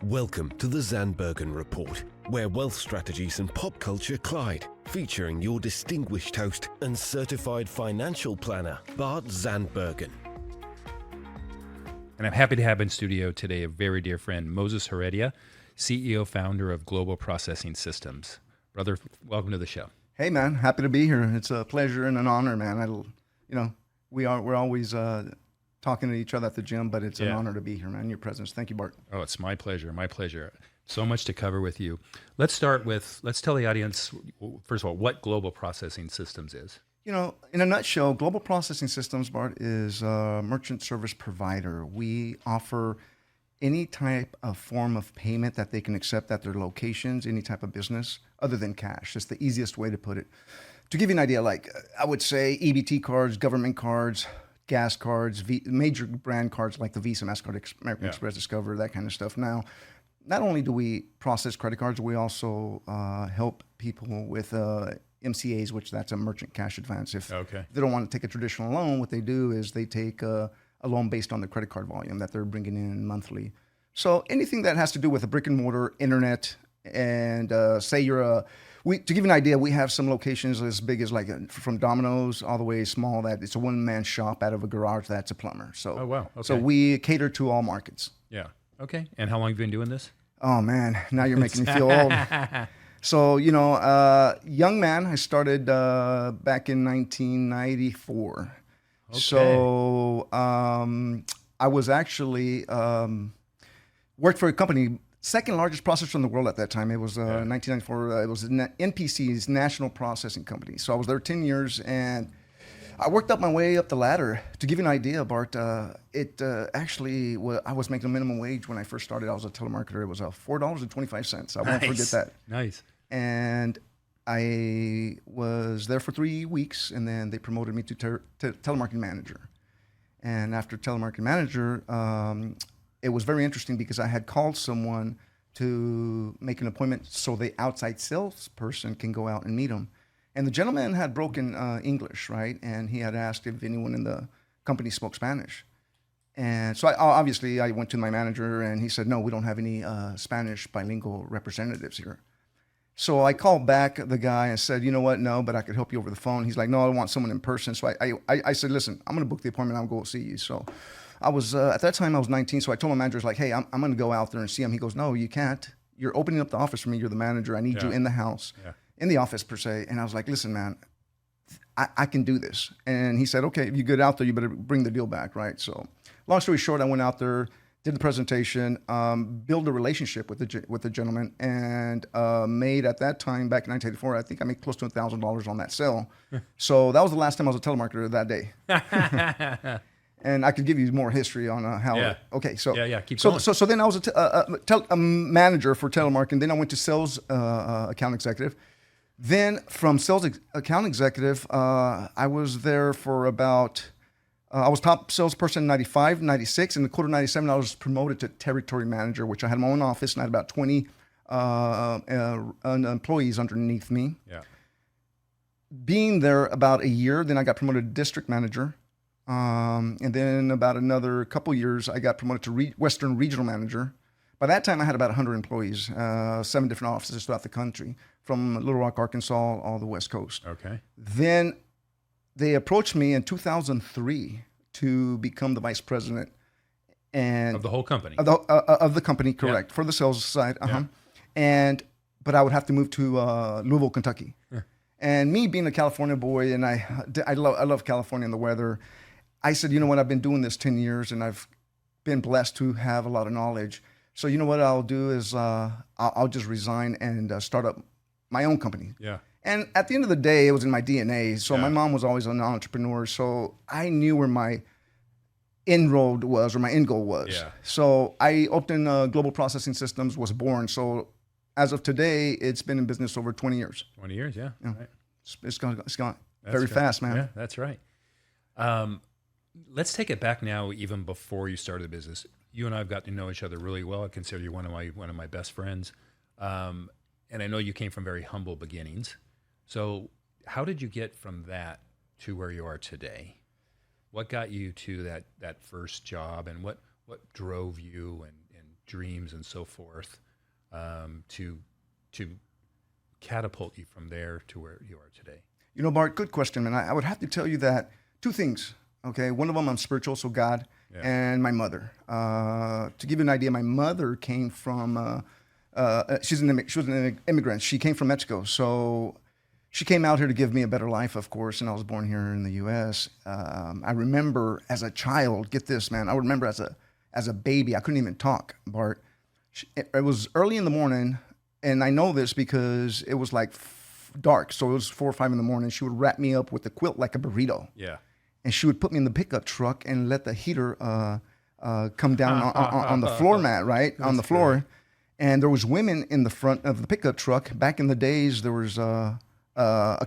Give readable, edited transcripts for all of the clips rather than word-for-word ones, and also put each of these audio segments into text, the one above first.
Welcome to the Zandbergen Report, where wealth strategies and pop culture collide, featuring your distinguished host and certified financial planner, Bart Zandbergen. And I'm happy to have in studio today a very dear friend, Moses Heredia, CEO, founder of Global Processing Systems. Brother, welcome to the show. Hey, man, happy to be here. It's a pleasure and an honor, man. We're always talking to each other at the gym, but it's an honor to be here, man. Your presence. Thank you, Bart. Oh, it's my pleasure. My pleasure. So much to cover with you. Let's tell the audience, first of all, what Global Processing Systems is. You know, in a nutshell, Global Processing Systems, Bart, is a merchant service provider. We offer any type of form of payment that they can accept at their locations, any type of business, other than cash. It's the easiest way to put it. To give you an idea, like I would say EBT cards, government cards, gas cards, major brand cards like the Visa, MasterCard, American Express, Discover, that kind of stuff. Now, not only do we process credit cards, we also help people with MCAs, which that's a merchant cash advance. If they don't want to take a traditional loan, what they do is they take a loan based on the credit card volume that they're bringing in monthly. So anything that has to do with a brick and mortar, internet, and say you're to give you an idea, we have some locations as big as from Domino's all the way small that it's a one-man shop out of a garage that's a plumber. So, oh, wow. Okay. So we cater to all markets. Yeah. Okay. And how long have you been doing this? Oh, man. Now you're making me feel old. So, young man, I started back in 1994. Okay. So I was actually worked for a company, second largest processor in the world at that time. It was 1994. It was NPC's National Processing Company. So I was there 10 years, and I worked up my way up the ladder. To give you an idea, Bart, I was making a minimum wage when I first started. I was a telemarketer. It was $4.25. I won't forget that. Nice. And I was there for 3 weeks, and then they promoted me to telemarketing manager. And after telemarketing manager, it was very interesting because I had called someone to make an appointment so the outside salesperson can go out and meet him. And the gentleman had broken English, right? And he had asked if anyone in the company spoke Spanish. And so I went to my manager, and he said, no, we don't have any Spanish bilingual representatives here. So I called back the guy and said, you know what, no, but I could help you over the phone. He's like, no, I want someone in person. So I said, listen, I'm going to book the appointment. I'll go see you. So I was, at that time I was 19. So I told my manager, like, hey, I'm going to go out there and see him. He goes, no, you can't. You're opening up the office for me. You're the manager. I need you in the house, in the office per se. And I was like, listen, man, I can do this. And he said, okay, if you get out there, you better bring the deal back, right? So long story short, I went out there, did the presentation, built a relationship with the gentleman, and made at that time, back in 1984, I think I made close to $1,000 on that sale. So that was the last time I was a telemarketer that day. And I could give you more history on how. Yeah. Okay, so keep going. So then I was a manager for telemarketing. Then I went to sales account executive. Then from sales account executive, I was there for about. I was top salesperson in 95, 96. In the quarter 97, I was promoted to territory manager, which I had my own office, and I had about 20 employees underneath me. Yeah. Being there about a year, then I got promoted to district manager. And then about another couple years, I got promoted to Western Regional Manager. By that time, I had about 100 employees, 7 different offices throughout the country, from Little Rock, Arkansas, all the West Coast. Okay. Then they approached me in 2003 to become the vice president and of the whole company. Of the company, correct, for the sales side. But I would have to move to Louisville, Kentucky. And me being a California boy, and I love California and the weather, I said, you know what, I've been doing this 10 years, and I've been blessed to have a lot of knowledge. So you know what I'll do is I'll just resign and start up my own company. Yeah. And at the end of the day, it was in my DNA. So my mom was always an entrepreneur. So I knew where my inroad was, or my end goal was. Yeah. So I opened Global Processing Systems, was born. So as of today, it's been in business over 20 years. 20 years, yeah. Right. It's gone very fast, man. Yeah, that's right. Let's take it back now, even before you started the business. You and I have got to know each other really well. I consider you one of my best friends. And I know you came from very humble beginnings. So how did you get from that to where you are today? What got you to that first job, and what drove you and dreams and so forth, to catapult you from there to where you are today? You know, Bart, good question, man. I would have to tell you that two things. Okay, one of them I'm spiritual, so God, and my mother. To give you an idea, my mother came from. She was an immigrant. She came from Mexico, so she came out here to give me a better life, of course. And I was born here in the U.S. I remember as a child. Get this, man. I remember as a baby, I couldn't even talk, Bart. It was early in the morning, and I know this because it was like dark, so it was 4 or 5 in the morning. She would wrap me up with a quilt like a burrito. Yeah. And she would put me in the pickup truck and let the heater come down on the floor mat, right? On the floor. Great. And there was women in the front of the pickup truck. Back in the days, there was a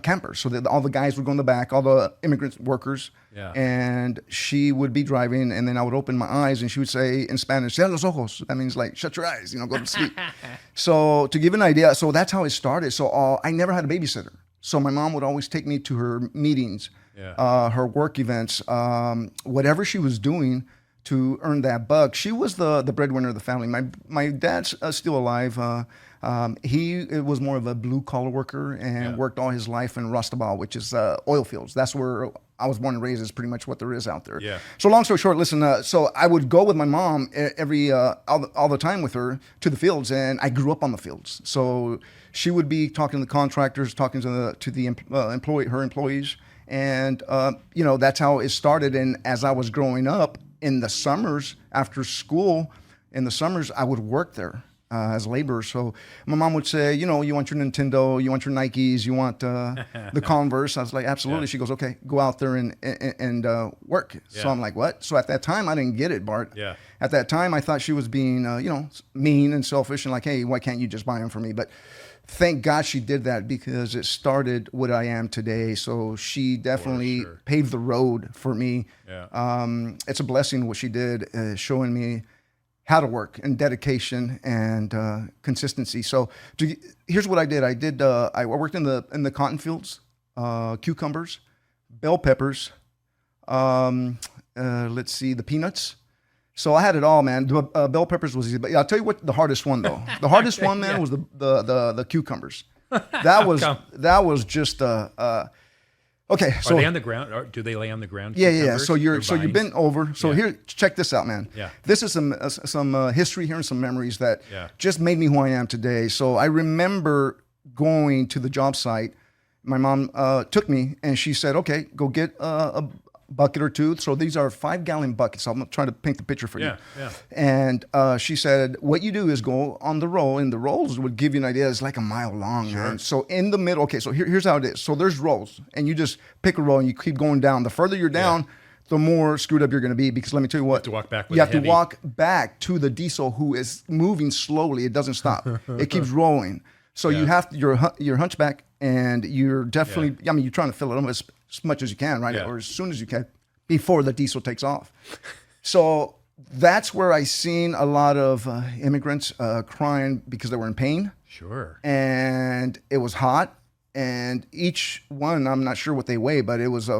camper. So that all the guys would go in the back, all the immigrant workers. Yeah. And she would be driving, and then I would open my eyes, and she would say in Spanish, "Cierra los ojos." That means like, shut your eyes, go to sleep. So to give an idea, so that's how it started. So I never had a babysitter. So my mom would always take me to her meetings, her work events, whatever she was doing to earn that buck. She was the breadwinner of the family. My dad's still alive. He was more of a blue collar worker and worked all his life in Rostabal, which is oil fields. That's where I was born and raised. Is pretty much what there is out there. Yeah. So long story short, listen. So I would go with my mom all the time with her to the fields, and I grew up on the fields. So she would be talking to the contractors, talking to her employees, and that's how it started. And as I was growing up, in the summers after school, I would work there as labor. So my mom would say, you want your Nintendo, you want your Nikes, you want the Converse. I was like, absolutely. Yeah. She goes, okay, go out there and work. Yeah. So I'm like, what? So at that time, I didn't get it, Bart. Yeah. At that time, I thought she was being, mean and selfish and like, hey, why can't you just buy them for me? But thank God she did that because it started what I am today. So she definitely paved the road for me. Yeah. It's a blessing what she did, showing me how to work and dedication and consistency. So here's what I did. I worked in the cotton fields, cucumbers, bell peppers, the peanuts. So I had it all, man. Bell peppers was easy, but I'll tell you what the hardest one though. The hardest one, man, was the cucumbers. That was just okay. So are they on the ground? Or do they lay on the ground? Yeah. So you're bent over. So here, check this out, man. Yeah. This is some history here and some memories that just made me who I am today. So I remember going to the job site. My mom took me and she said, "Okay, go get a bucket or two." So these are 5-gallon buckets. I'm trying to paint the picture for you. Yeah. And she said, what you do is go on the row, and the rolls would give you an idea. It's like a mile long. Sure. Man. So in the middle, okay, so here's how it is. So there's rows, and you just pick a row, and you keep going down. The further you're down, the more screwed up you're going to be, because let me tell you what. You have to walk back with You have to walk back to the diesel, who is moving slowly. It doesn't stop. It keeps rolling. So you have to, you're hunchback, and you're definitely, you're trying to fill it up as much as you can, right? Or as soon as you can before the diesel takes off. So that's where I seen a lot of immigrants crying because they were in pain. Sure. And it was hot. And each one, I'm not sure what they weigh, but it was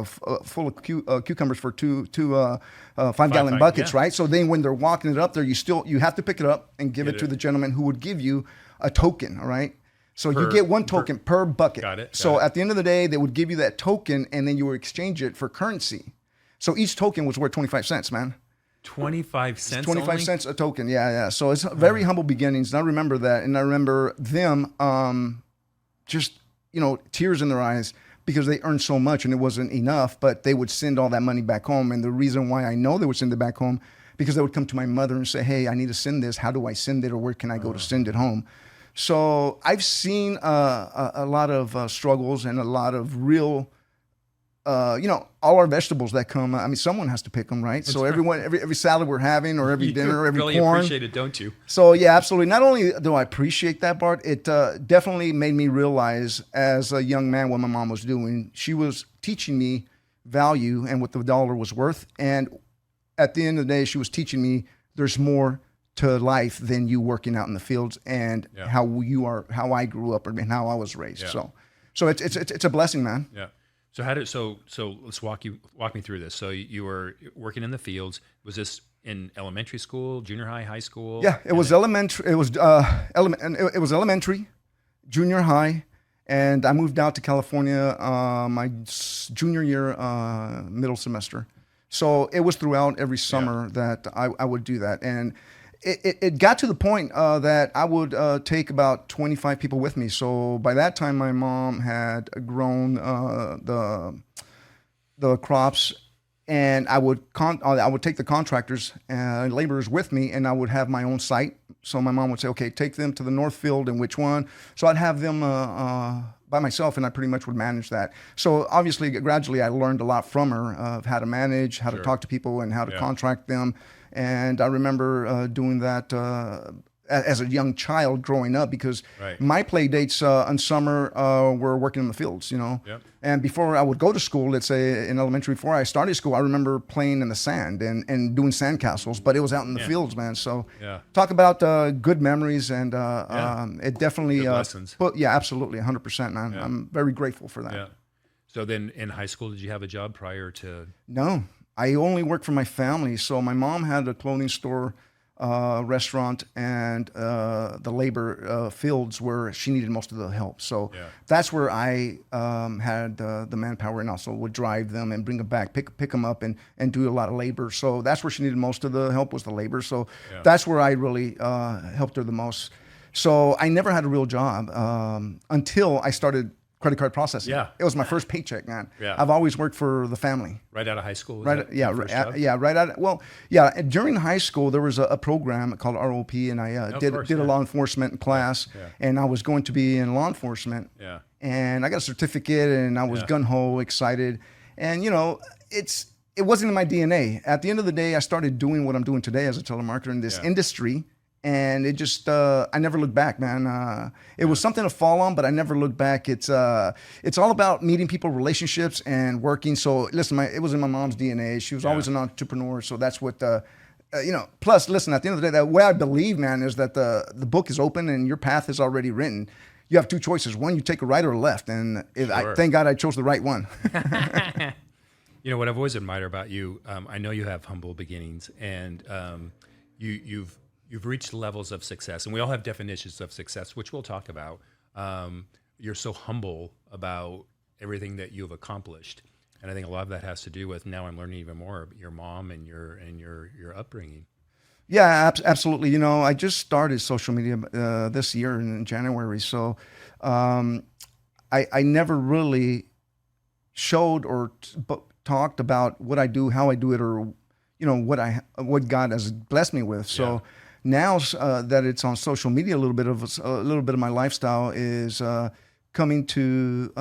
full of cucumbers for two 5-gallon buckets, right? So then when they're walking it up there, you have to pick it up and give it to the gentleman who would give you a token, all right? So you get one token per bucket. Got it. So at the end of the day, they would give you that token, and then you would exchange it for currency. So each token was worth 25 cents, man. 25 cents 25 only? cents a token, yeah. So it's very humble beginnings, and I remember that. And I remember them just, tears in their eyes because they earned so much and it wasn't enough, but they would send all that money back home. And the reason why I know they would send it back home, because they would come to my mother and say, hey, I need to send this. How do I send it, or where can I go to send it home? So I've seen a lot of struggles and a lot of real, all our vegetables that come. I mean, someone has to pick them, right? So every salad we're having, or every dinner, every really corn. Appreciate it, don't you? So yeah, absolutely. Not only do I appreciate that, Bart, it definitely made me realize as a young man what my mom was doing. She was teaching me value and what the dollar was worth. And at the end of the day, she was teaching me there's more to life than you working out in the fields and how I grew up and how I was raised. Yeah. So it's a blessing, man. Yeah. So so let's walk me through this. So you were working in the fields. Was this in elementary school, junior high, high school? Yeah, it was elementary. It was it was elementary, junior high, and I moved out to California my junior year, middle semester. So it was throughout every summer that I would do that, and it got to the point that I would take about 25 people with me. So by that time, my mom had grown the crops, and I would take the contractors and laborers with me, and I would have my own site. So my mom would say, okay, take them to the north field and which one. So I'd have them by myself, and I pretty much would manage that. So obviously, gradually, I learned a lot from her of how to manage, how to talk to people, and how to contract them. And I remember doing that as a young child growing up, because my play dates in summer were working in the fields, you know. Yep. And before I would go to school, let's say in elementary, before I started school, I remember playing in the sand and doing sand castles, but it was out in the fields, man. So talk about good memories, and it definitely good lessons. Absolutely, 100%, man. Yeah. I'm very grateful for that. Yeah. So then in high school, did you have a job prior to? No, I only worked for my family. So my mom had a clothing store, restaurant, and the labor fields where she needed most of the help. So that's where I had the manpower, and also would drive them and bring them back, pick them up, and do a lot of labor. So that's where she needed most of the help, was the labor. So that's where I really helped her the most. So I never had a real job until I started credit card processing. Yeah. It was my first paycheck, man. Yeah. I've always worked for the family. Right out of high school? Right out. Well, yeah. During high school, there was a program called ROP, and I did a law enforcement class, and I was going to be in law enforcement. Yeah. And I got a certificate, and I was gung ho, excited, and you know, it wasn't in my DNA. At the end of the day, I started doing what I'm doing today as a telemarketer in this industry. And it just, I never looked back, man. It was something to fall on, but I never looked back. It's all about meeting people, relationships, and working. So listen, it was in my mom's DNA. She was always an entrepreneur. So that's what, plus listen, at the end of the day, the way I believe, man, is that the book is open and your path is already written. You have two choices. One, you take a right or a left. And thank God I chose the right one. You know, what I've always admired about you, I know you have humble beginnings, and you've reached levels of success, and we all have definitions of success, which we'll talk about. You're so humble about everything that you've accomplished, and I think a lot of that has to do with, now I'm learning even more about your mom and your upbringing. Yeah, absolutely. You know, I just started social media this year in January, so I never really showed or talked about what I do, how I do it, or you know what God has blessed me with. So. Now that it's on social media, a little bit of my lifestyle is coming to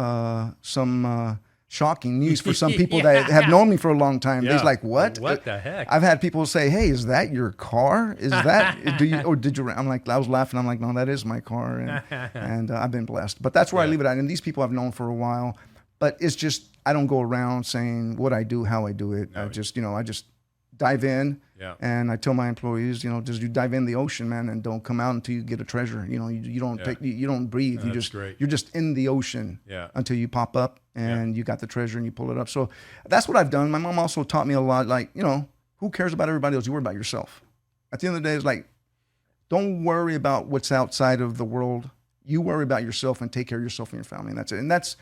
some shocking news for some people that have known me for a long time. They're like, "What? What the heck?" I've had people say, "Hey, is that your car? Is that did you?" I'm like, I was laughing. I'm like, "No, that is my car," and I've been blessed. But that's where I leave it at. And these people I've known for a while, but it's just I don't go around saying what I do, how I do it. No. I just dive in. Yeah. And I tell my employees, just you dive in the ocean, man, and don't come out until you get a treasure. You don't breathe. You're just in the ocean until you pop up and you got the treasure and you pull it up. So that's what I've done. My mom also taught me a lot. Like, who cares about everybody else? You worry about yourself. At the end of the day, it's like, don't worry about what's outside of the world. You worry about yourself and take care of yourself and your family. And that's it.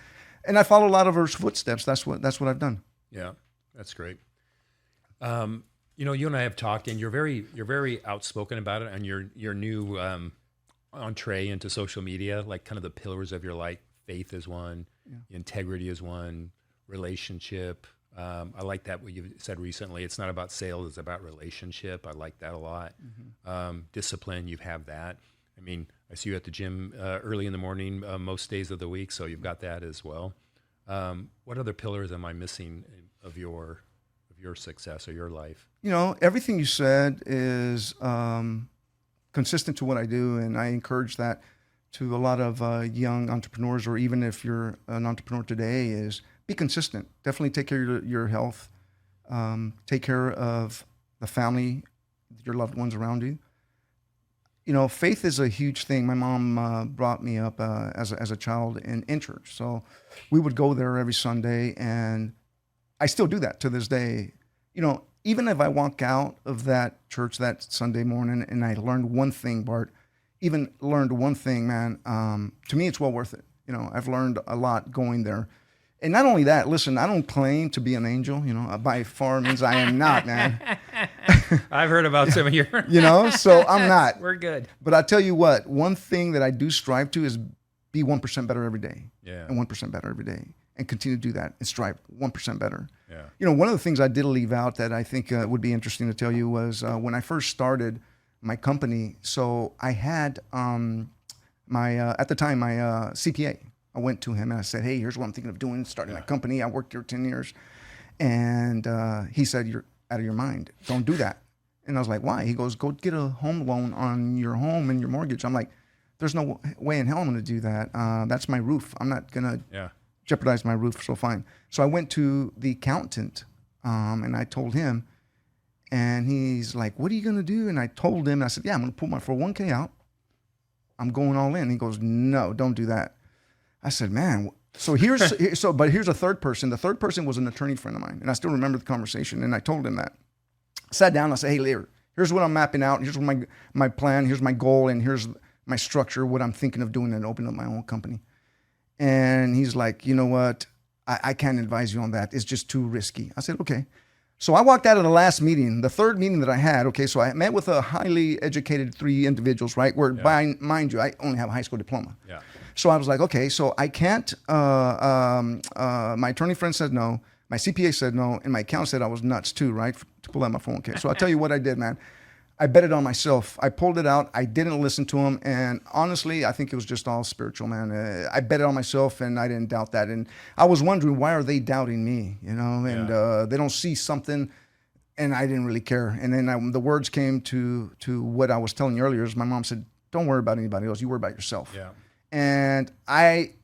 And I follow a lot of her footsteps. That's what I've done. Yeah, that's great. You and I have talked, and you're very outspoken about it, and your new entree into social media, like kind of the pillars of your life. Faith is one, integrity is one, relationship. I like that what you said recently. It's not about sales; it's about relationship. I like that a lot. Mm-hmm. Discipline, you have that. I mean, I see you at the gym early in the morning most days of the week, so you've got that as well. What other pillars am I missing of your success or your life? Everything you said is consistent to what I do, and I encourage that to a lot of young entrepreneurs, or even if you're an entrepreneur today, is be consistent. Definitely take care of your health, take care of the family, your loved ones around you. Faith is a huge thing. My mom brought me up as a child in church, so we would go there every Sunday, and I still do that to this day. even if I walk out of that church that Sunday morning and I learned one thing, Bart, even learned one thing, man, to me, it's well worth it. You know, I've learned a lot going there. And not only that, listen, I don't claim to be an angel, you know, by far means I am not, man. I've heard about some of your... You know, so I'm not. We're good. But I tell you what, one thing that I do strive to is be 1% better every day. Yeah. And 1% better every day. And continue to do that and strive 1% better. Yeah. You know, one of the things I did leave out that I think would be interesting to tell you was when I first started my company, so I had at the time, my CPA. I went to him and I said, hey, here's what I'm thinking of doing, starting my company. I worked here 10 years. And he said, you're out of your mind. Don't do that. And I was like, why? He goes, go get a home loan on your home and your mortgage. I'm like, there's no way in hell I'm going to do that. That's my roof. I'm not going to jeopardize my roof. So fine. So I went to the accountant and I told him, and he's like, what are you going to do? And I told him, I said, yeah, I'm going to pull my 401k out. I'm going all in. He goes, no, don't do that. I said, man, but here's a third person. The third person was an attorney friend of mine. And I still remember the conversation. And I told him that. I sat down and I said, hey, Lear, here's what I'm mapping out. Here's what my plan. Here's my goal. And here's my structure, what I'm thinking of doing and opening up my own company. And he's like, you know what? I can't advise you on that. It's just too risky. I said, okay. So I walked out of the last meeting, the third meeting that I had. Okay, so I met with a highly educated 3 individuals, right? Where, mind you, I only have a high school diploma. Yeah. So I was like, okay, so I can't. My attorney friend said no. My CPA said no, and my accountant said I was nuts too, right, to pull out my 401k. So I'll tell you what I did, man. I bet it on myself. I pulled it out. I didn't listen to him. And honestly, I think it was just all spiritual, man. I bet it on myself, and I didn't doubt that. And I was wondering, why are they doubting me, you know? And they don't see something, and I didn't really care. And then the words came to what I was telling you earlier is my mom said, don't worry about anybody else. You worry about yourself. Yeah. And I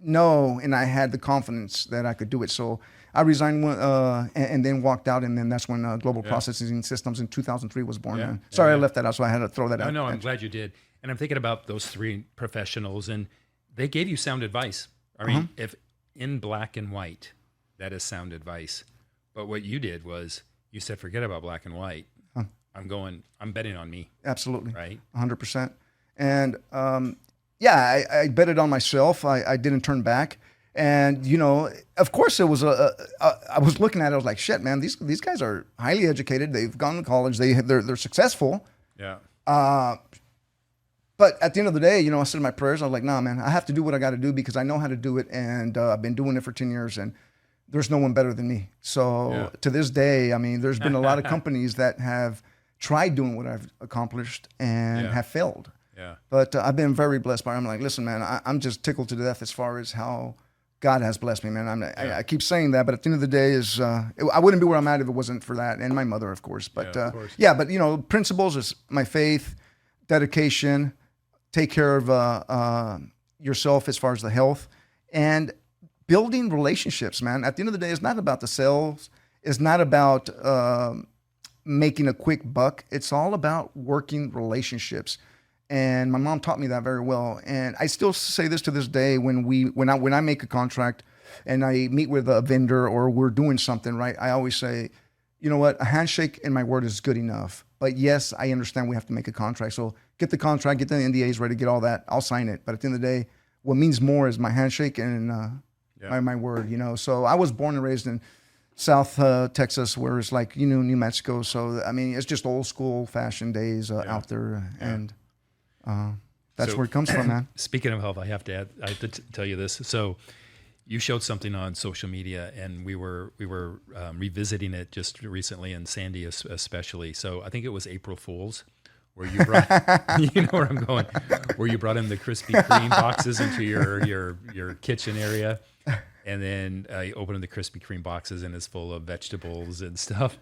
know, and I had the confidence that I could do it. So I resigned and then walked out, and then that's when Global Processing Systems in 2003 was born. Yeah. Sorry, I left that out, so I had to throw that out. No, I'm glad you did. And I'm thinking about those 3 professionals, and they gave you sound advice. I mean, if in black and white, that is sound advice. But what you did was you said, forget about black and white. I'm betting on me. Absolutely. Right? 100%. And I bet it on myself. I didn't turn back. And, you know, of course it was I was looking at it, I was like, shit, man, these guys are highly educated. They've gone to college. They're successful. Yeah. But at the end of the day, you know, I said in my prayers, I was like, nah, man, I have to do what I got to do because I know how to do it. And I've been doing it for 10 years and there's no one better than me. So to this day, I mean, there's been a lot of companies that have tried doing what I've accomplished and have failed. Yeah. But I've been very blessed by it. I'm like, listen, man, I'm just tickled to death as far as how God has blessed me, man. I keep saying that, but at the end of the day, I wouldn't be where I'm at if it wasn't for that, and my mother, of course. But but you know, principles is my faith, dedication, take care of yourself as far as the health, and building relationships, man. At the end of the day, it's not about the sales. It's not about making a quick buck. It's all about working relationships. And my mom taught me that very well. And I still say this to this day when I make a contract and I meet with a vendor or we're doing something, right? I always say, you know what, a handshake and my word is good enough. But yes, I understand we have to make a contract. So get the contract, get the NDAs ready, get all that. I'll sign it. But at the end of the day, what means more is my handshake and my word, you know. So I was born and raised in South Texas, where it's like, you know, New Mexico. So, I mean, it's just old school fashioned days out there. And that's where it comes from, man. Speaking of health, I have to tell you this. So you showed something on social media, and we were revisiting it just recently, and Sandy especially. So I think it was April Fool's, where you brought, you know where I'm going, where you brought in the Krispy Kreme boxes into your kitchen area, and then you opened the Krispy Kreme boxes, and it's full of vegetables and stuff.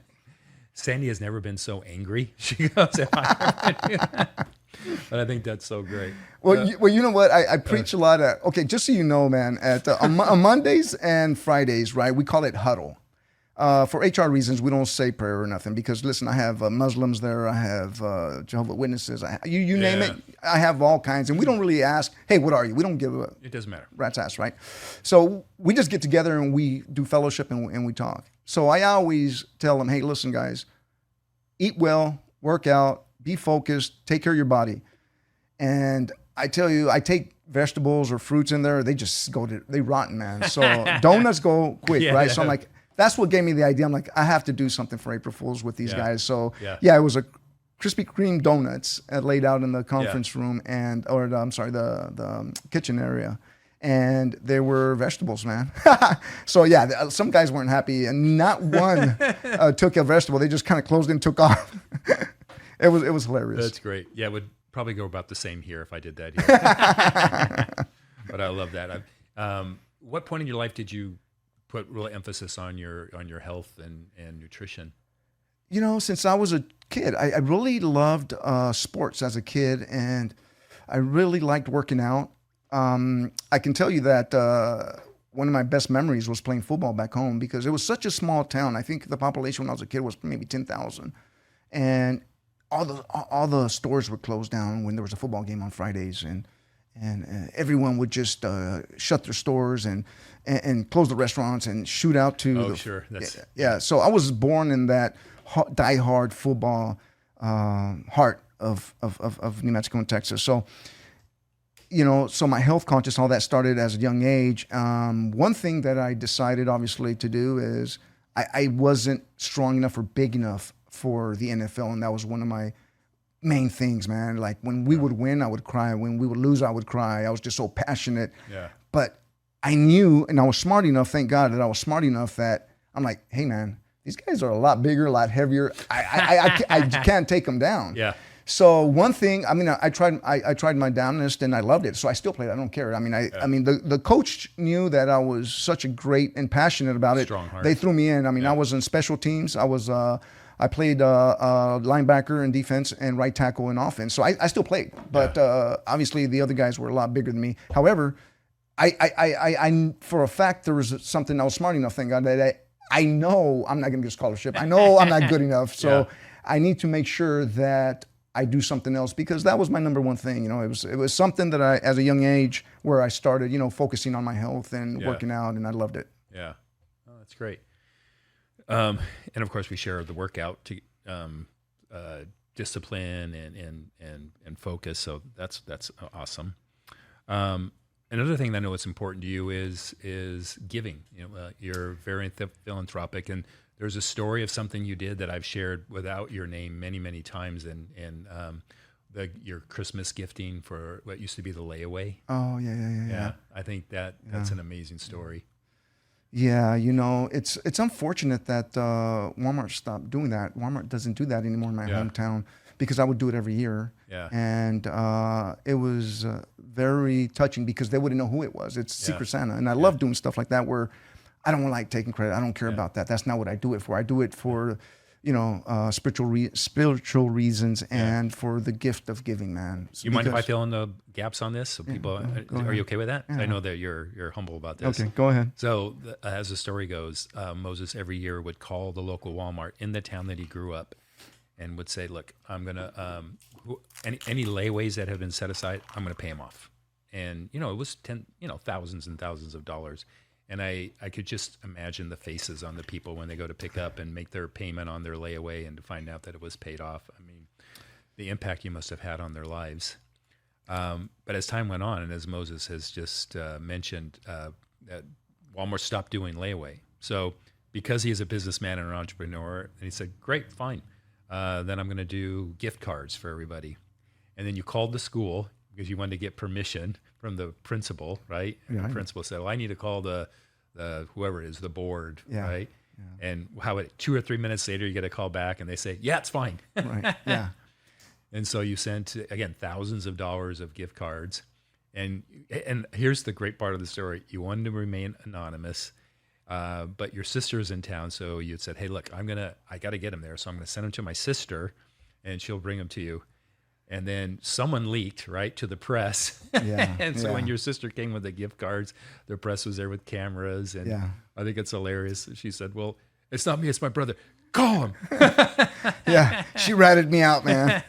Sandy has never been so angry. She goes, but I think that's so great. Well, you know what? I preach a lot of, okay, just so you know, man, on Mondays and Fridays, right, we call it huddle. For HR reasons, we don't say prayer or nothing because, listen, I have Muslims there. I have Jehovah's Witnesses. You name it. I have all kinds. And we don't really ask, hey, what are you? We don't give a it doesn't matter. Rat's ass, right? So we just get together and we do fellowship and we talk. So I always tell them, hey, listen, guys, eat well, work out, be focused, take care of your body. And I tell you, I take vegetables or fruits in there, they rotten, man. So donuts go quick, right? So I'm like, that's what gave me the idea. I'm like, I have to do something for April Fools with these guys. So it was a Krispy Kreme donuts laid out in the conference room the kitchen area. And there were vegetables, man. So some guys weren't happy, and not one took a vegetable. They just kind of closed and took off. It was hilarious. That's great. Yeah, it would probably go about the same here if I did that here. But I love that. What point in your life did you put real emphasis on your health and nutrition? You know, since I was a kid, I really loved sports as a kid, and I really liked working out. I can tell you that one of my best memories was playing football back home, because it was such a small town. I think the population when I was a kid was maybe 10,000, and all the stores would close down when there was a football game on Fridays, and everyone would just shut their stores and close the restaurants and shoot out to. So I was born in that diehard football heart of New Mexico and Texas. So. So my health conscious, all that started as a young age. One thing that I decided, obviously, to do is I wasn't strong enough or big enough for the NFL, and that was one of my main things, man. Like, when we would win, I would cry. When we would lose, I would cry. I was just so passionate. Yeah. But I knew, and I was smart enough, thank God that I was smart enough that I'm like, hey, man, these guys are a lot bigger, a lot heavier. I can't take them down. Yeah. So one thing, I tried my damnedest, and I loved it. So I still played. I don't care. The coach knew that I was such a great and passionate about it. Strong heart. They threw me in. I was in special teams. I played linebacker in defense and right tackle in offense. So I still played, but obviously the other guys were a lot bigger than me. However, I for a fact there was something I was smart enough, thank God, that I know I'm not going to get a scholarship. I know I'm not good enough. So I need to make sure that I do something else, because that was my number one thing. It was something that I, as a young age, where I started, focusing on my health and working out, and I loved it. Yeah. Oh, that's great. And of course we share the workout to, discipline and focus. So that's awesome. Another thing that I know is important to you is giving. You're very philanthropic, and there's a story of something you did that I've shared without your name many, many times, and your Christmas gifting for what used to be the layaway. Oh, yeah. I think that's an amazing story. Yeah, it's unfortunate that Walmart stopped doing that. Walmart doesn't do that anymore in my hometown, because I would do it every year. Yeah. And it was very touching, because they wouldn't know who it was. It's Secret Santa. And I love doing stuff like that, where I don't like taking credit. I don't care about that. That's not what I do it for. I do it for, spiritual reasons and for the gift of giving, man. You mind if I fill in the gaps on this? So people, are you okay with that? Yeah. I know that you're humble about this. Okay, go ahead. So as the story goes, Moses every year would call the local Walmart in the town that he grew up, and would say, look, I'm going to, any layaways that have been set aside, I'm going to pay them off. And, it was thousands and thousands of dollars. And I could just imagine the faces on the people when they go to pick up and make their payment on their layaway, and to find out that it was paid off. I mean, the impact you must have had on their lives. But as time went on, and as Moses has just mentioned, that Walmart stopped doing layaway. So because he is a businessman and an entrepreneur, and he said, great, fine. Then I'm going to do gift cards for everybody. And then you called the school because you wanted to get permission from the principal, right? And the principal said, well, I need to call the whoever it is, the board, right? Yeah. And 2 or 3 minutes later, you get a call back, and they say, yeah, it's fine. Right, yeah. And so you sent, again, thousands of dollars of gift cards. And here's the great part of the story. You wanted to remain anonymous, but your sister's in town, so you said, hey, look, I got to get them there, so I'm going to send them to my sister, and she'll bring them to you. And then someone leaked, right, to the press. Yeah, and so when your sister came with the gift cards, the press was there with cameras. And I think it's hilarious. She said, well, it's not me, it's my brother. Call him. Yeah, she ratted me out, man.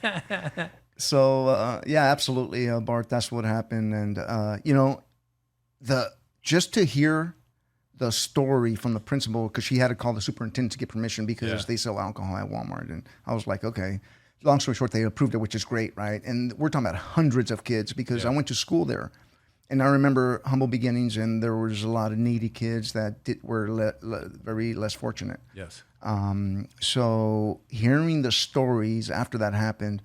So, absolutely, Bart, that's what happened. And, just to hear the story from the principal, because she had to call the superintendent to get permission because Yeah. they sell alcohol at Walmart. And I was like, okay. Long story short, they approved it, which is great, right? And we're talking about hundreds of kids because I went to school there. And I remember humble beginnings, and there was a lot of needy kids that were very less fortunate. Yes. So hearing the stories after that happened,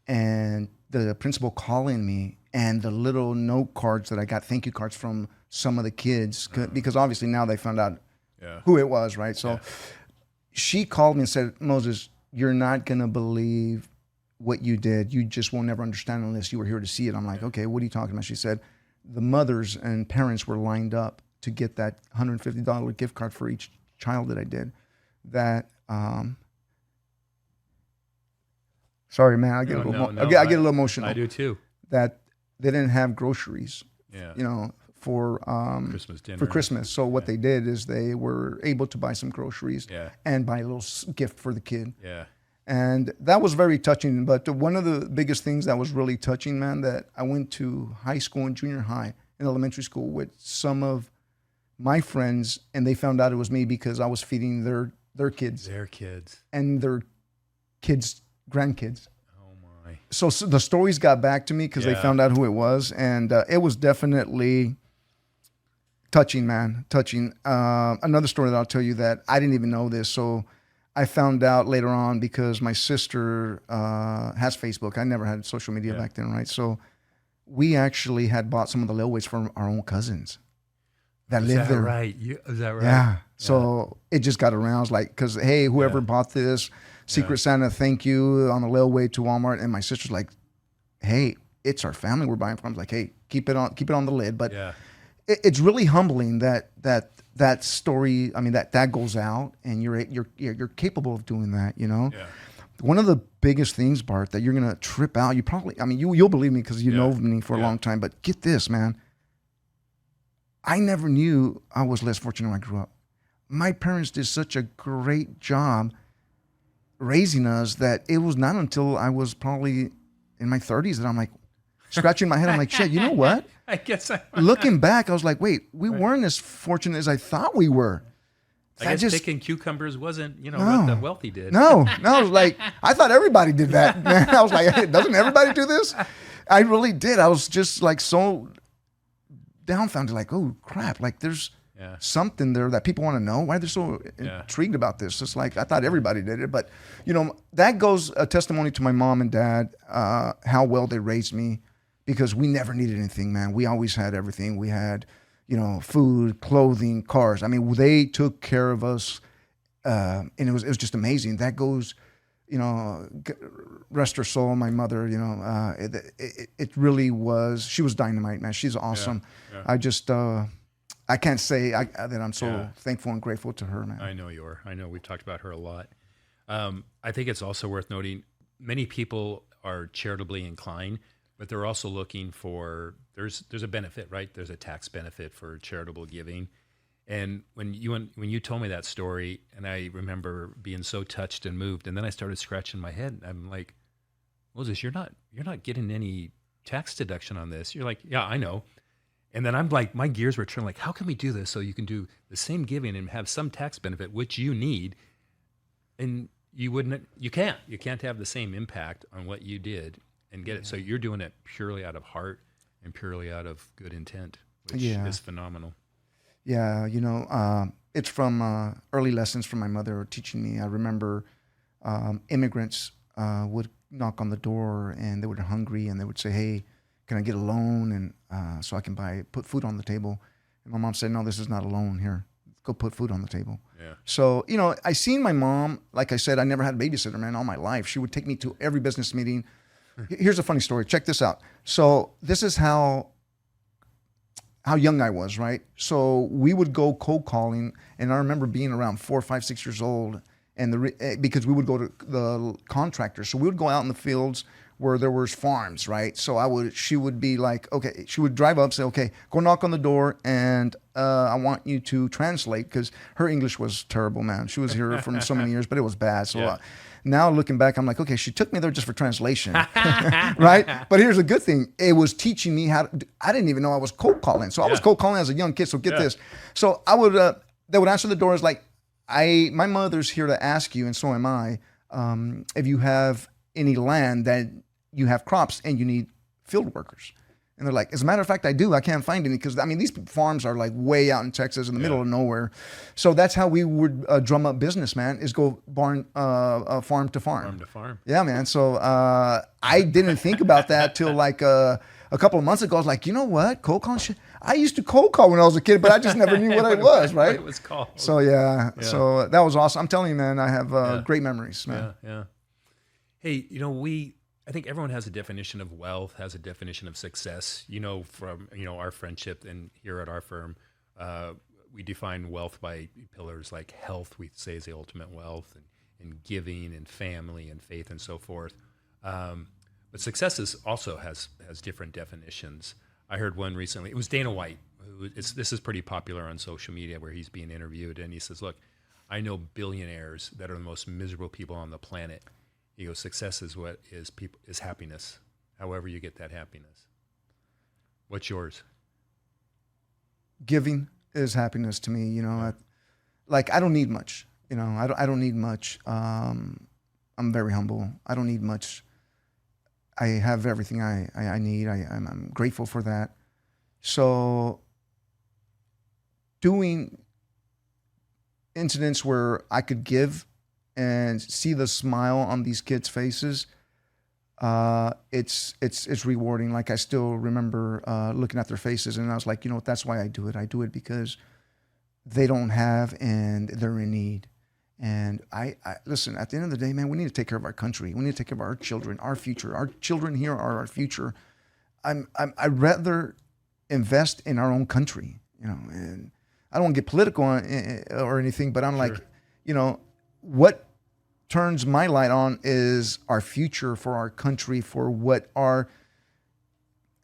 and the principal calling me, and the little note cards that I got, thank you cards from some of the kids, because obviously now they found out who it was, right? So she called me and said, Moses, you're not going to believe what you did. You just won't ever understand unless you were here to see it. I'm like, okay, what are you talking about? She said, the mothers and parents were lined up to get that $150 gift card for each child that I did. That, sorry, man, I get a little emotional. I do too. That they didn't have groceries, Yeah. For Christmas dinner. for Christmas. So what they did is they were able to buy some groceries and buy a little gift for the kid. Yeah. And that was very touching. But one of the biggest things that was really touching, man, that I went to high school and junior high and elementary school with some of my friends, and they found out it was me because I was feeding their kids. Their kids. And their kids' grandkids. Oh, my. So the stories got back to me because they found out who it was. And it was definitely touching, man. Touching. Another story that I'll tell you that I didn't even know this. So I found out later on because my sister has Facebook. I never had social media back then, right? So we actually had bought some of the layaways from our own cousins that lived there. Right? Is that right? Yeah. So it just got around. I was like, because, hey, whoever bought this, Secret Santa, thank you, on the layaway to Walmart. And my sister's like, hey, it's our family we're buying from. I was like, hey, keep it on the lid. But it's really humbling that story. I mean, that goes out, and you're capable of doing that. Yeah. One of the biggest things, Bart, that you're gonna trip out. You'll believe me because you know me for a long time. But get this, man. I never knew I was less fortunate when I grew up. My parents did such a great job raising us that it was not until I was probably in my 30s that I'm like scratching my head. I'm like, shit, you know what? I guess Looking back, I was like, wait, we weren't as fortunate as I thought we were. I guess picking cucumbers wasn't, what the wealthy did. No, I was like, I thought everybody did that, man. I was like, hey, doesn't everybody do this? I really did. I was just like so dumbfounded, like, oh crap, like there's something there that people want to know. Why they're so intrigued about this? It's like, I thought everybody did it, but that goes a testimony to my mom and dad, how well they raised me, because we never needed anything, man. We always had everything. We had, food, clothing, cars. I mean, they took care of us, and it was just amazing. That goes, rest her soul, my mother. It really was. She was dynamite, man. She's awesome. I just, I can't say that I'm so thankful and grateful to her, man. I know you are. I know we've talked about her a lot. I think it's also worth noting many people are charitably inclined, but they're also looking for, there's a benefit, right? There's a tax benefit for charitable giving. And when you told me that story, and I remember being so touched and moved, and then I started scratching my head. I'm like, Moses, you're not getting any tax deduction on this. You're like, yeah, I know. And then I'm like, my gears were turning, like, how can we do this so you can do the same giving and have some tax benefit, which you need, and you can't have the same impact on what you did and get it. So you're doing it purely out of heart and purely out of good intent, which is phenomenal. Yeah, it's from early lessons from my mother teaching me. I remember immigrants would knock on the door, and they were hungry, and they would say, hey, can I get a loan? And so I can put food on the table. And my mom said, no, this is not a loan. Here, go put food on the table. Yeah. So, I seen my mom, like I said, I never had a babysitter, man, all my life. She would take me to every business meeting. Here's a funny story. Check this out. So this is how young I was, right? So we would go cold calling, and I remember being around 4, 5, 6 years old, and because we would go to the contractors. So we would go out in the fields where there was farms, right? So she would be like, okay, she would drive up, say, okay, go knock on the door, and I want you to translate, because her English was terrible, man. She was here for so many years, but it was bad. So now looking back, I'm like, okay, she took me there just for translation, right? But here's the good thing. It was teaching me I didn't even know I was cold calling. So I was cold calling as a young kid, so get this. So they would answer the doors like, my mother's here to ask you, and so am I, if you have any land that you have crops and you need field workers. And they're like, as a matter of fact, I do. I can't find any, because I mean, these farms are like way out in Texas in the middle of nowhere. So that's how we would drum up business, man, is go farm to farm. Farm to farm. Yeah, man. So I didn't think about that till like a couple of months ago. I was like, you know what? Cold calling shit. I used to cold call when I was a kid, but I just never knew what it was, right? What it was called. So so that was awesome. I'm telling you, man, I have great memories, man. Yeah. Hey, I think everyone has a definition of wealth, has a definition of success. From our friendship and here at our firm, we define wealth by pillars like health. We say is the ultimate wealth, and giving, and family, and faith, and so forth. But success also has different definitions. I heard one recently. It was Dana White. This is pretty popular on social media, where he's being interviewed, and he says, "Look, I know billionaires that are the most miserable people on the planet." He goes, "Success is is happiness. However you get that happiness." What's yours? Giving is happiness to me. I don't need much. I don't need much. I'm very humble. I don't need much. I have everything I need. I'm grateful for that. So doing incidents where I could give and see the smile on these kids' faces, it's rewarding. Like, I still remember looking at their faces, and I was like, that's why I do it. I do it because they don't have, and they're in need. And I listen, at the end of the day, man, we need to take care of our country. We need to take care of our children, our future. Our children here are our future. I'd rather invest in our own country, and I don't want to get political or anything, but I'm like, what turns my light on is our future for our country, for what our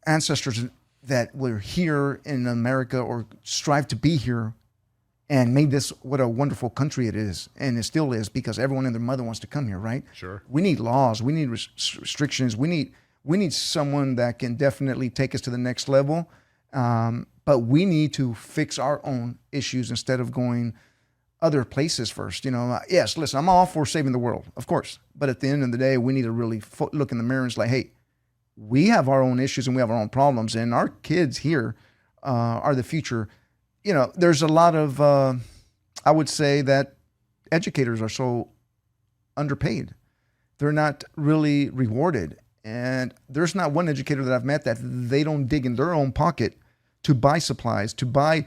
ancestors that were here in America or strive to be here and made this what a wonderful country it is. And it still is, because everyone and their mother wants to come here, right? Sure. We need laws. We need restrictions. We need someone that can definitely take us to the next level. But we need to fix our own issues instead of going other places first. Yes, listen, I'm all for saving the world, of course. But at the end of the day, we need to really look in the mirror and say, hey, we have our own issues and we have our own problems, and our kids here are the future. There's a lot of, I would say that educators are so underpaid. They're not really rewarded. And there's not one educator that I've met that they don't dig in their own pocket to buy supplies, to buy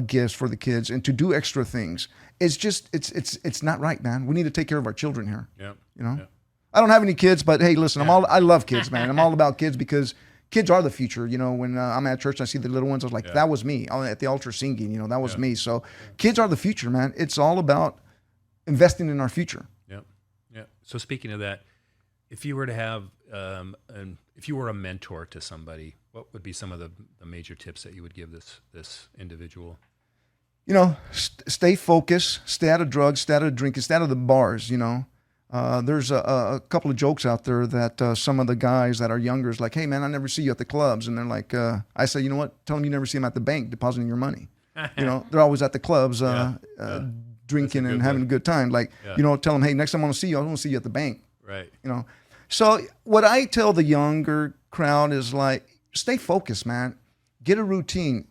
gifts for the kids, and to do extra things. It's just, it's not right, man. We need to take care of our children here. Yeah. Yeah. I don't have any kids, but hey, listen, I love kids, man. I'm all about kids, because kids are the future. When I'm at church and I see the little ones, I was like, that was me. At the altar singing, that was me. So kids are the future, man. It's all about investing in our future. Yeah. So speaking of that, if you were to have, if you were a mentor to somebody, what would be some of the major tips that you would give this individual? Stay focused, stay out of drugs, stay out of drinking, stay out of the bars. There's a couple of jokes out there that some of the guys that are younger is like, hey, man, I never see you at the clubs. And they're like, I say, you know what? Tell them you never see them at the bank depositing your money. They're always at the clubs drinking and having a good time. Like, tell them, hey, next time I want to see you, I want to see you at the bank. Right. So what I tell the younger crowd is like, stay focused, man. Get a routine.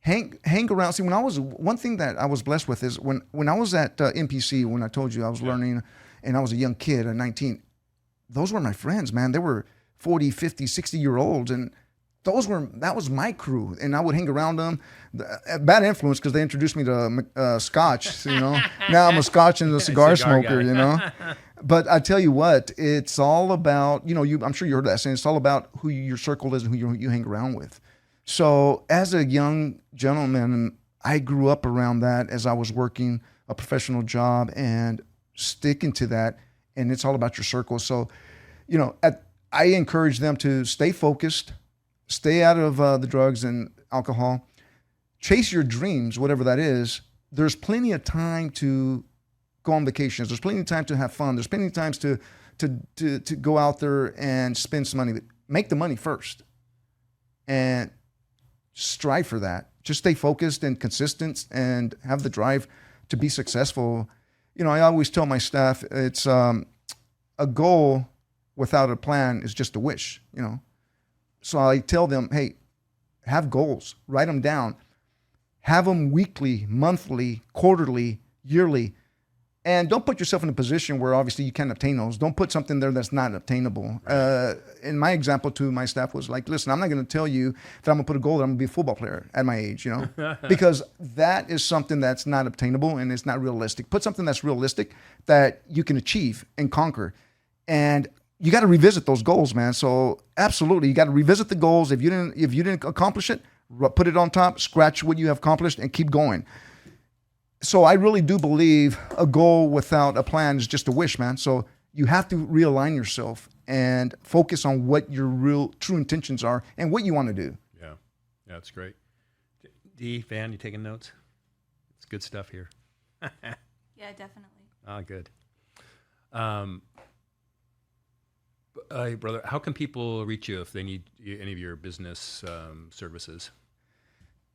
Hang around. See, one thing that I was blessed with is when I was at MPC, when I told you I was learning, and I was a young kid at 19, those were my friends, man. They were 40, 50, 60-year-olds, and that was my crew, and I would hang around them. Bad influence, because they introduced me to Scotch, Now I'm a Scotch and a cigar smoker, But I tell you what, it's all about, I'm sure you heard that saying, it's all about who your circle is and who you hang around with. So as a young gentleman, I grew up around that as I was working a professional job and sticking to that. And it's all about your circle. So, I encourage them to stay focused, stay out of the drugs and alcohol, chase your dreams, whatever that is. There's plenty of time to go on vacations. There's plenty of time to have fun. There's plenty of times to go out there and spend some money. Make the money first and strive for that. Just stay focused and consistent and have the drive to be successful. I always tell my staff, it's a goal without a plan is just a wish, So I tell them, hey, have goals, write them down, have them weekly, monthly, quarterly, yearly. And don't put yourself in a position where obviously you can't obtain those. Don't put something there that's not obtainable. In my example to my staff was like, listen, I'm not going to tell you that I'm going to put a goal that I'm going to be a football player at my age, because that is something that's not obtainable and it's not realistic. Put something that's realistic that you can achieve and conquer. And you got to revisit those goals, man. So absolutely, you got to revisit the goals. If you didn't accomplish it, put it on top, scratch what you have accomplished and keep going. So I really do believe a goal without a plan is just a wish, man. So you have to realign yourself and focus on what your real true intentions are and what you want to do. Yeah, that's great. Dee, Van, you taking notes? It's good stuff here. Yeah, definitely. Good. Hey, brother, how can people reach you if they need any of your business services?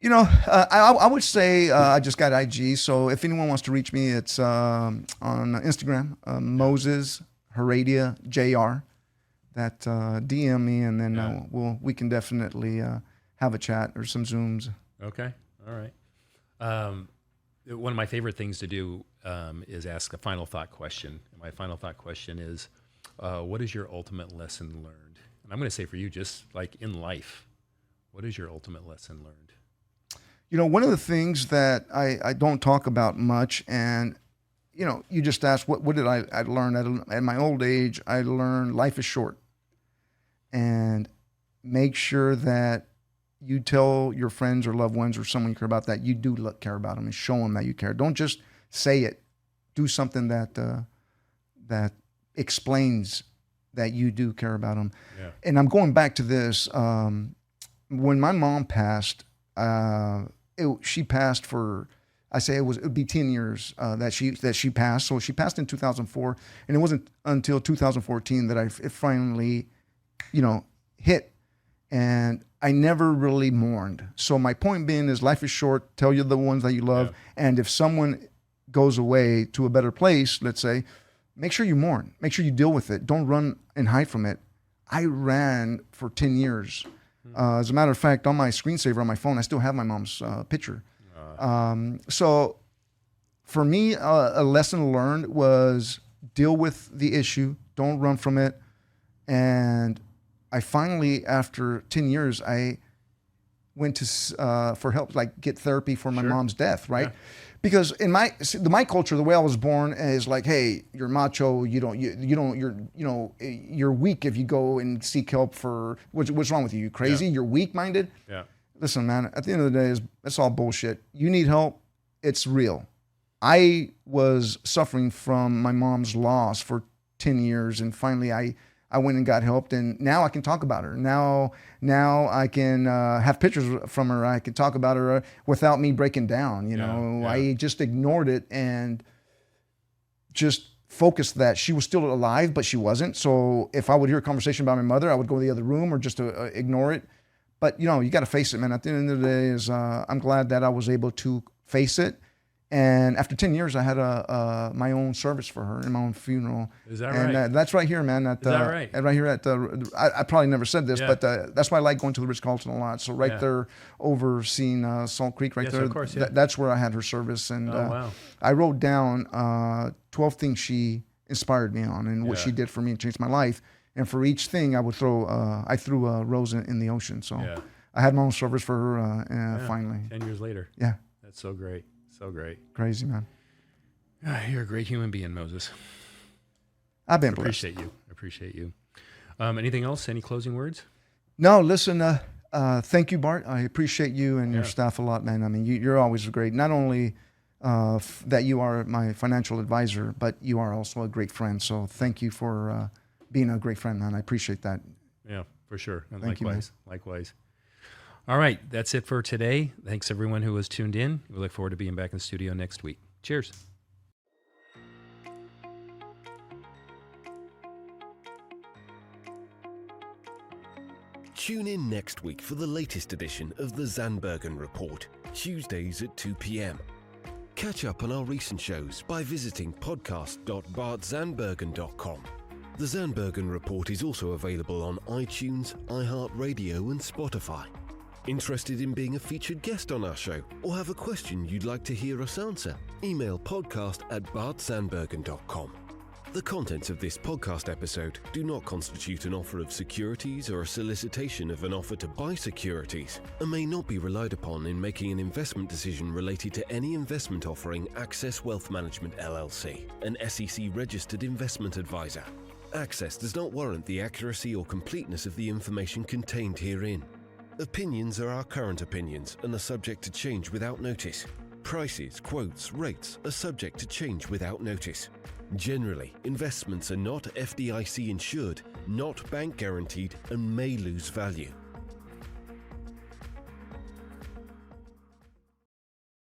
I would say I just got IG. So if anyone wants to reach me, it's on Instagram, Moses Heredia JR. That DM me, and then we can definitely have a chat or some Zooms. Okay, all right. One of my favorite things to do is ask a final thought question. My final thought question is, what is your ultimate lesson learned? And I'm going to say for you, just like in life, what is your ultimate lesson learned? One of the things that I don't talk about much, and, you just asked, what did I learn? At my old age, I learned life is short. And make sure that you tell your friends or loved ones or someone you care about that you do care about them and show them that you care. Don't just say it. Do something that explains that you do care about them. Yeah. And I'm going back to this. When my mom passed, she passed for, it would be 10 years that she passed. So she passed in 2004, and it wasn't until 2014 that it finally, hit. And I never really mourned. So my point being is life is short. Tell you the ones that you love. Yeah. And if someone goes away to a better place, let's say, make sure you mourn. Make sure you deal with it. Don't run and hide from it. I ran for 10 years. As a matter of fact, on my screensaver on my phone, I still have my mom's picture. So for me, a lesson learned was deal with the issue. Don't run from it. And I finally, after 10 years, I went to for help, like get therapy for my mom's death, right? Yeah. Because in my culture, the way I was born is like, hey, you're macho. You're weak if you go and seek help for what's wrong with you? You crazy? Yeah. You're weak-minded. Yeah. Listen, man. At the end of the day, it's all bullshit. You need help. It's real. I was suffering from my mom's loss for 10 years, and finally, I went and got help, and now I can talk about her. Now I can have pictures from her. I can talk about her without me breaking down. Yeah. I just ignored it and just focused that she was still alive, but she wasn't. So if I would hear a conversation about my mother, I would go to the other room or just ignore it. But you got to face it, man. At the end of the day, I'm glad that I was able to face it. And after 10 years, I had my own service for her in my own funeral. Is that right? And that's right here, man. Is that right? Right here at I probably never said this, but that's why I like going to the Ritz-Carlton a lot. So there, overseeing Salt Creek, there. Of course, that's where I had her service. And wow. I wrote down 12 things she inspired me on and what she did for me and changed my life. And for each thing, I threw a rose in the ocean. So I had my own service for her finally. 10 years later. Yeah. That's so great. So great. Crazy, man. You're a great human being, Moses. I've been blessed. Appreciate you. Anything else? Any closing words? No, listen, thank you, Bart. I appreciate you and your staff a lot, man. I mean, you're always great. Not only that you are my financial advisor, but you are also a great friend. So thank you for being a great friend, man. I appreciate that. Yeah, for sure. And Thank you, man. likewise. All right, that's it for today. Thanks everyone who was tuned in. We look forward to being back in the studio next week. Cheers. Tune in next week for the latest edition of the Zandbergen Report, Tuesdays at 2 p.m. Catch up on our recent shows by visiting podcast.bartzandbergen.com. The Zandbergen Report is also available on iTunes, iHeartRadio and Spotify. Interested in being a featured guest on our show or have a question you'd like to hear us answer? Email podcast@bartzandbergen.com. The contents of this podcast episode do not constitute an offer of securities or a solicitation of an offer to buy securities and may not be relied upon in making an investment decision related to any investment offering Access Wealth Management LLC, an SEC-registered investment advisor. Access does not warrant the accuracy or completeness of the information contained herein. Opinions are our current opinions and are subject to change without notice. Prices, quotes, rates are subject to change without notice. Generally, investments are not FDIC insured, not bank guaranteed, and may lose value.